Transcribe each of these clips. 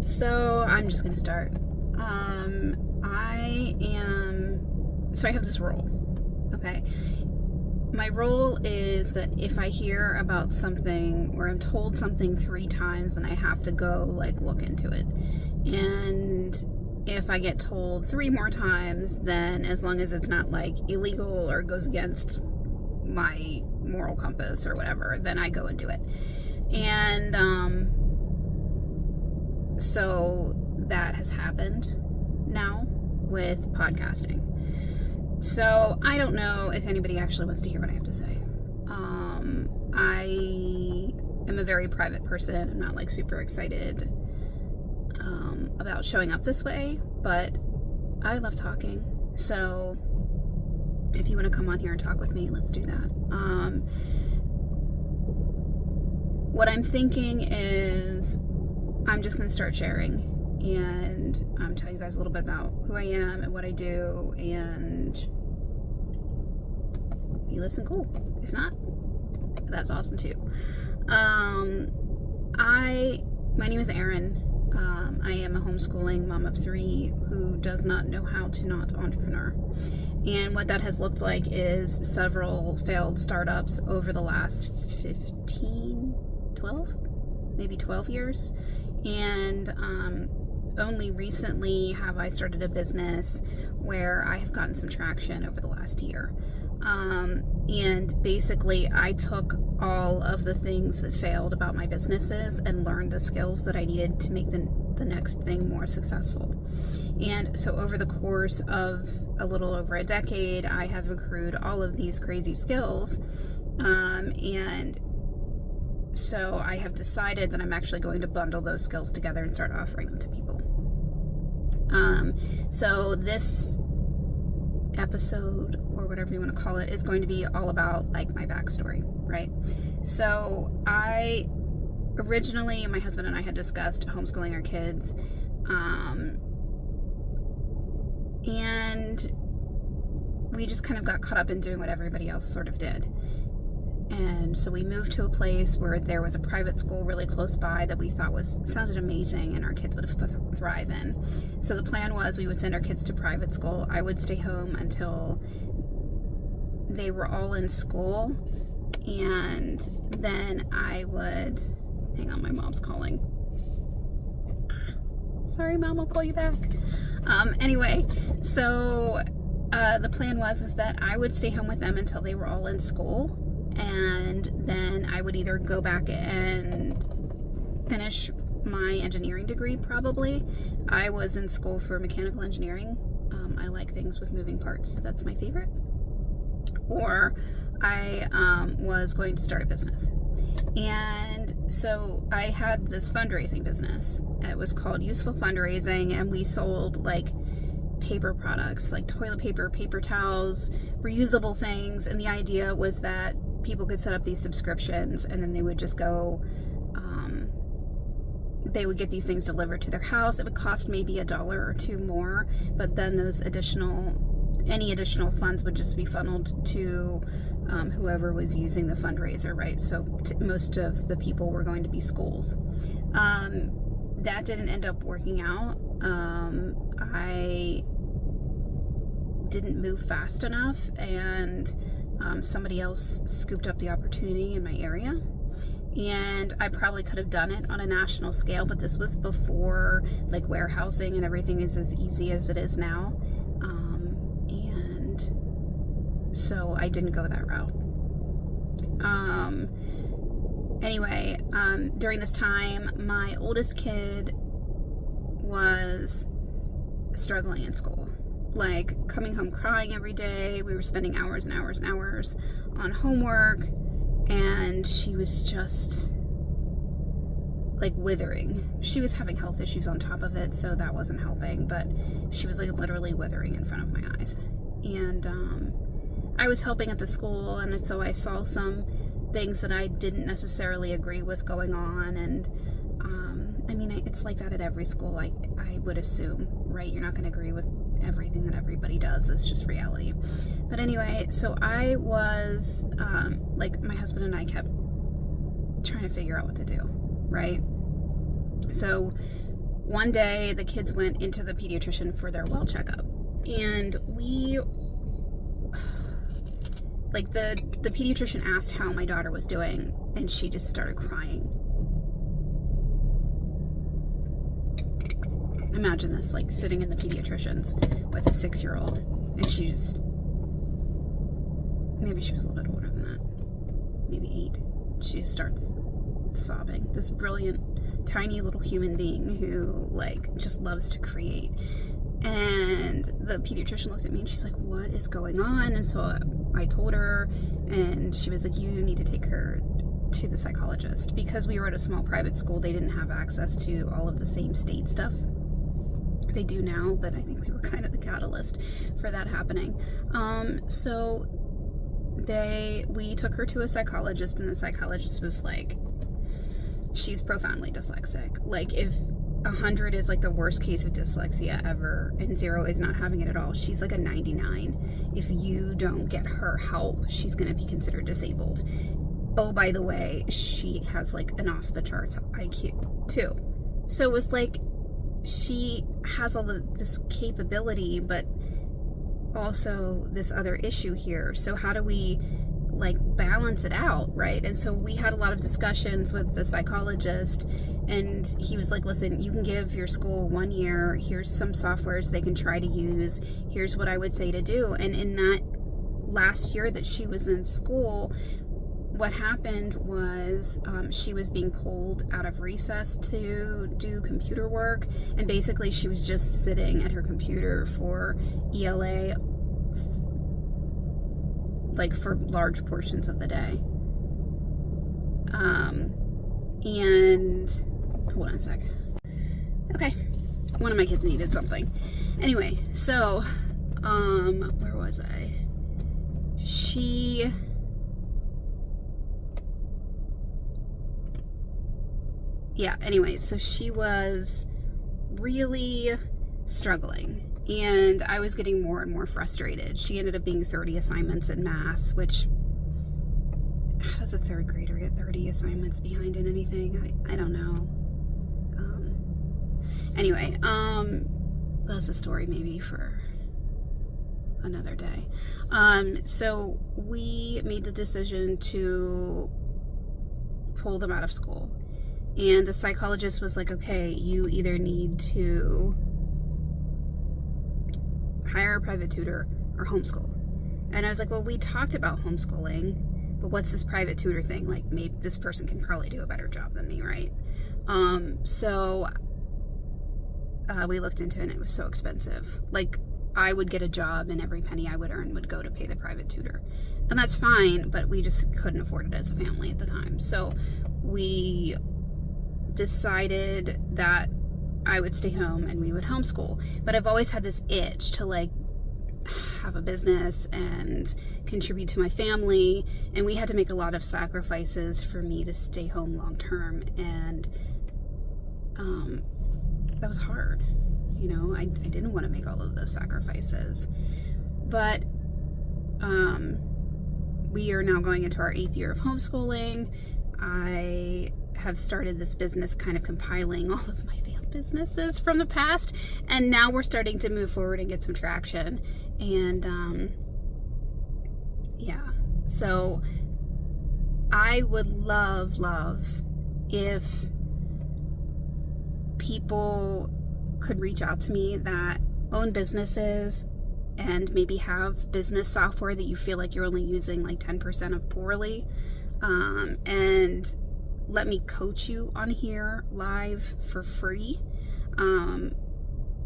So I'm just gonna start. I have this role, okay? My role is that if I hear about something or I'm told something 3 times, then I have to go look into it. And if I get told 3 more times, then as long as it's not illegal or goes against my moral compass or whatever, then I go and do it. And so that has happened now with podcasting. So I don't know if anybody actually wants to hear what I have to say. I am a very private person. I'm not super excited about showing up this way, but I love talking. So if you want to come on here and talk with me, let's do that. What I'm thinking is I'm just going to start sharing and tell you guys a little bit about who I am and what I do, and if you listen, cool. If not, that's awesome too. My name is Erin. I am a homeschooling mom of 3 who does not know how to not entrepreneur. And what that has looked like is several failed startups over the last 12 years. And only recently have I started a business where I have gotten some traction over the last year. And basically I took all of the things that failed about my businesses and learned the skills that I needed to make the next thing more successful. And so over the course of a little over a decade, I have accrued all of these crazy skills. And so I have decided that I'm actually going to bundle those skills together and start offering them to people. So this episode, or whatever you want to call it, is going to be all about my backstory, right? So originally, my husband and I had discussed homeschooling our kids, and we just kind of got caught up in doing what everybody else sort of did. And so we moved to a place where there was a private school really close by that we thought sounded amazing and our kids would thrive in. So the plan was we would send our kids to private school. I would stay home until they were all in school, and then I would... Hang on, my mom's calling. Sorry, Mom, I'll call you back. Anyway, so the plan was that I would stay home with them until they were all in school. And then I would either go back and finish my engineering degree, probably. I was in school for mechanical engineering. I like things with moving parts. That's my favorite. Or I was going to start a business. And so I had this fundraising business. It was called Useful Fundraising, and we sold paper products like toilet paper, paper towels, reusable things. And the idea was that people could set up these subscriptions, and then they would just go, they would get these things delivered to their house. It would cost maybe $1 or $2 more, but then any additional funds would just be funneled to whoever was using the fundraiser, right? So most of the people were going to be schools. That didn't end up working out. I didn't move fast enough, and somebody else scooped up the opportunity in my area, and I probably could have done it on a national scale, but this was before warehousing and everything is as easy as it is now, and so I didn't go that route. Anyway, during this time, my oldest kid was struggling in school. Coming home crying every day. We were spending hours and hours and hours on homework, and she was just withering. She was having health issues on top of it, so that wasn't helping, but she was literally withering in front of my eyes. And I was helping at the school, and so I saw some things that I didn't necessarily agree with going on, and it's like that at every school, I would assume, right? You're not going to agree with everything that everybody does. It's just reality. But anyway, so I was my husband and I kept trying to figure out what to do, right? So one day the kids went into the pediatrician for their well checkup, and the pediatrician asked how my daughter was doing, and she just started crying. Imagine this, like sitting in the pediatrician's with a 6-year-old, and she just, maybe she was a little bit older than that, maybe 8. She just starts sobbing. This brilliant, tiny little human being who like just loves to create. And the pediatrician looked at me and she's like, what is going on? And so I told her, and she was like, you need to take her to the psychologist. Because we were at a small private school, they didn't have access to all of the same state stuff. They do now, but I think we were kind of the catalyst for that happening. So we took her to a psychologist, and the psychologist was like, she's profoundly dyslexic. Like, if 100 is like the worst case of dyslexia ever and 0 is not having it at all, she's like a 99. If you don't get her help, she's going to be considered disabled. Oh, by the way, she has like an off the charts IQ too. So it was like, she has all this capability, but also this other issue here. So how do we like balance it out, right? And so we had a lot of discussions with the psychologist, and he was like, listen, you can give your school 1 year, here's some softwares they can try to use, here's what I would say to do. And in that last year that she was in school, what happened was she was being pulled out of recess to do computer work, and basically she was just sitting at her computer for ELA like for large portions of the day. And hold on a sec. Okay, one of my kids needed something. Anyway, so where was I? Anyway, so she was really struggling, and I was getting more and more frustrated. She ended up being 30 assignments in math, which, how does a 3rd grader get 30 assignments behind in anything? I don't know. Anyway, that's a story maybe for another day. So we made the decision to pull them out of school. And the psychologist was like, okay, you either need to hire a private tutor or homeschool. And I was like, well, we talked about homeschooling, but what's this private tutor thing? Like, maybe this person can probably do a better job than me, right? So we looked into it, and it was so expensive. Like, I would get a job, and every penny I would earn would go to pay the private tutor. And that's fine, but we just couldn't afford it as a family at the time. So we decided that I would stay home and we would homeschool. But I've always had this itch to like have a business and contribute to my family, and we had to make a lot of sacrifices for me to stay home long term, and that was hard. You know, I didn't want to make all of those sacrifices, but we are now going into our 8th year of homeschooling. I have started this business kind of compiling all of my failed businesses from the past, and now we're starting to move forward and get some traction. And so I would love if people could reach out to me that own businesses and maybe have business software that you feel like you're only using like 10% of poorly, and let me coach you on here live for free.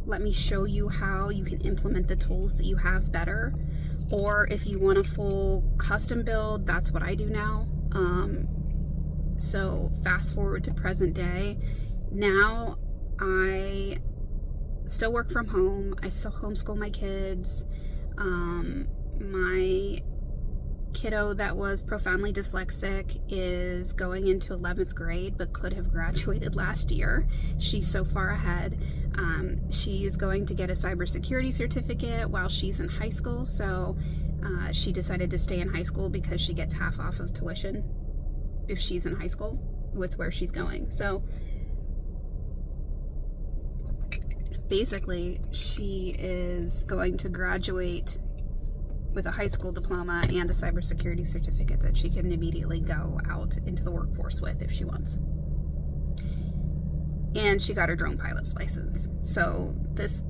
Let me show you how you can implement the tools that you have better. Or if you want a full custom build, that's what I do now. So fast forward to present day. Now I still work from home. I still homeschool my kids. My kiddo that was profoundly dyslexic is going into 11th grade but could have graduated last year. She's so far ahead. She's going to get a cybersecurity certificate while she's in high school, so she decided to stay in high school because she gets half off of tuition if she's in high school with where she's going. So basically she is going to graduate with a high school diploma and a cybersecurity certificate that she can immediately go out into the workforce with if she wants. And she got her drone pilot's license. So this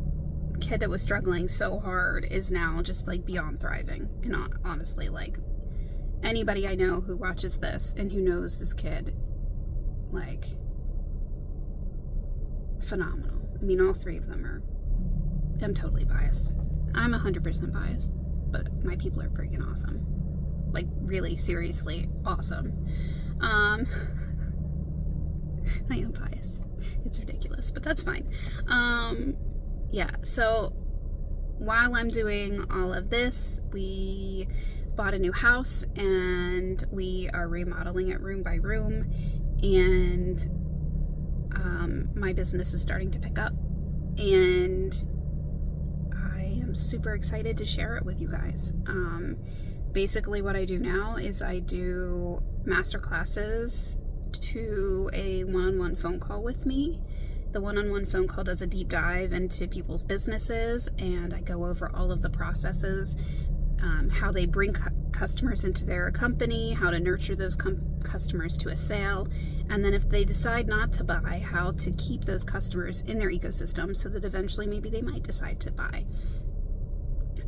kid that was struggling so hard is now just like beyond thriving. And honestly, like, anybody I know who watches this and who knows this kid, like, phenomenal. I mean, all three of them are, I'm totally biased. I'm 100% biased, but my people are freaking awesome. Like, really, seriously awesome. I am biased. It's ridiculous, but that's fine. Yeah, so while I'm doing all of this, we bought a new house and we are remodeling it room by room, and my business is starting to pick up, and I am super excited to share it with you guys. Basically what I do now is I do master classes to a one-on-one phone call with me. The one-on-one phone call does a deep dive into people's businesses, and I go over all of the processes, how they bring customers into their company, how to nurture those customers to a sale, and then if they decide not to buy, how to keep those customers in their ecosystem so that eventually maybe they might decide to buy.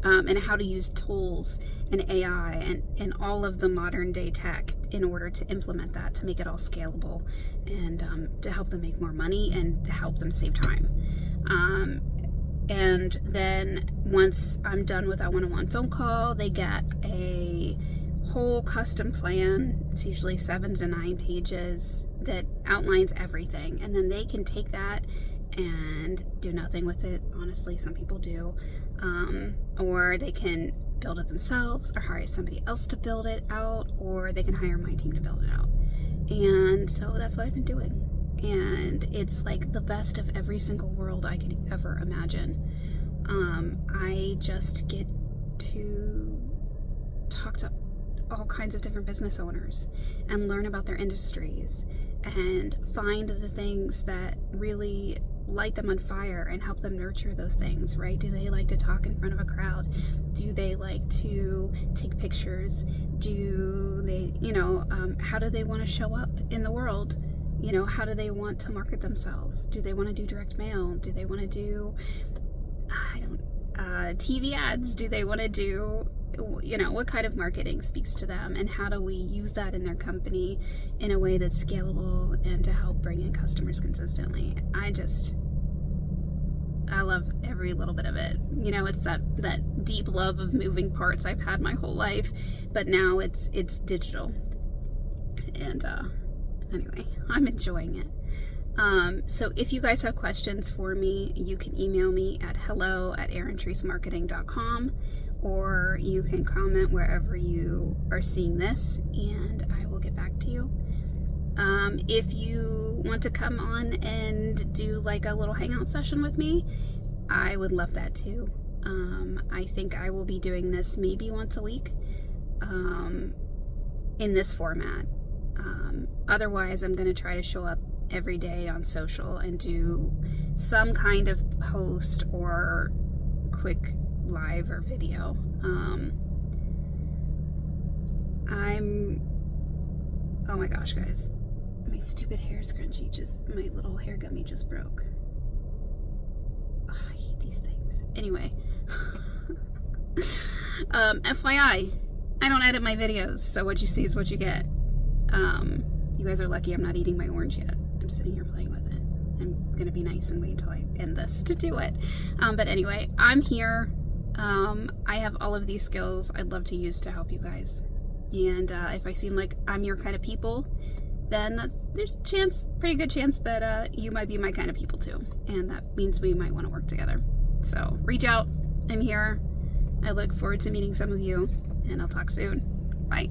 And how to use tools and AI and all of the modern day tech in order to implement that, to make it all scalable, and to help them make more money and to help them save time. And then once I'm done with that one-on-one phone call, they get a whole custom plan. It's usually 7 to 9 pages that outlines everything, and then they can take that and do nothing with it. Honestly, some people do. Or they can build it themselves, or hire somebody else to build it out, or they can hire my team to build it out. And so that's what I've been doing. And it's like the best of every single world I could ever imagine. I just get to talk to all kinds of different business owners and learn about their industries and find the things that really light them on fire and help them nurture those things, right? Do they like to talk in front of a crowd? Do they like to take pictures? Do they, how do they want to show up in the world? How do they want to market themselves? Do they want to do direct mail? Do they want to do, TV ads? Do they want to do, what kind of marketing speaks to them? And how do we use that in their company in a way that's scalable and to help bring in customers consistently? I love every little bit of it. It's that deep love of moving parts I've had my whole life, but now it's digital. And anyway, I'm enjoying it. So if you guys have questions for me, you can email me at hello@aarontreesemarketing.com, or you can comment wherever you are seeing this, and I will get back to you. If you want to come on and do like a little hangout session with me, I would love that too. I think I will be doing this maybe once a week in this format. Otherwise, I'm going to try to show up every day on social and do some kind of post or quick live or video. Oh my gosh, guys. My stupid hair scrunchie my little hair gummy just broke. Ugh, I hate these things. Anyway. FYI, I don't edit my videos, so what you see is what you get. You guys are lucky I'm not eating my orange yet. I'm sitting here playing with it. I'm gonna be nice and wait until I end this to do it. But anyway, I'm here. I have all of these skills I'd love to use to help you guys. And if I seem like I'm your kind of people, then there's a pretty good chance that you might be my kind of people too. And that means we might want to work together. So reach out. I'm here. I look forward to meeting some of you, and I'll talk soon. Bye.